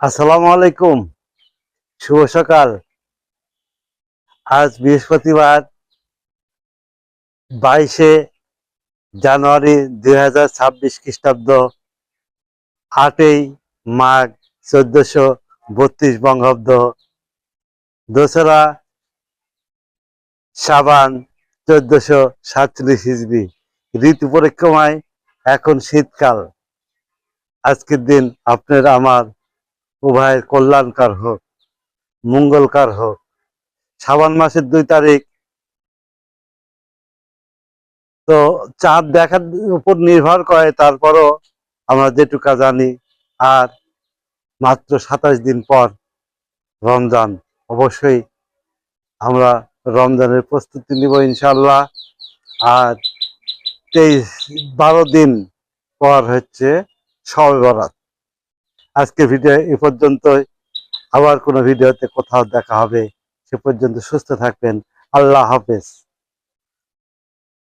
আসসালামু আলাইকুম। শুভ সকাল। আজ বৃহস্পতিবার 22শে জানুয়ারি 2026 খ্রিস্টাব্দ, 8ই মাঘ 1432 বঙ্গাব্দ, 2রা শ্রাবণ 1447 হিজরি। ঋতু পরিক্রমায় এখন শীতকাল। আজকের দিন আপনার আমার উভয়ের কল্যাণকর হোক, মঙ্গলকর হোক। শ্রাবণ মাসের 2 তারিখ, তো চাঁদ দেখার উপর নির্ভর করে, তারপরও আমরা যেটুকা জানি। আর মাত্র 27 দিন পর রমজান। অবশ্যই আমরা রমজানের প্রস্তুতি নিব ইনশাল্লাহ। আর 12 দিন পর হচ্ছে শবে বরাত। আজকে ভিডিও এ পর্যন্তই। আবার কোনো ভিডিওতে কোথাও দেখা হবে। সে পর্যন্ত সুস্থ থাকবেন। আল্লাহ হাফেজ।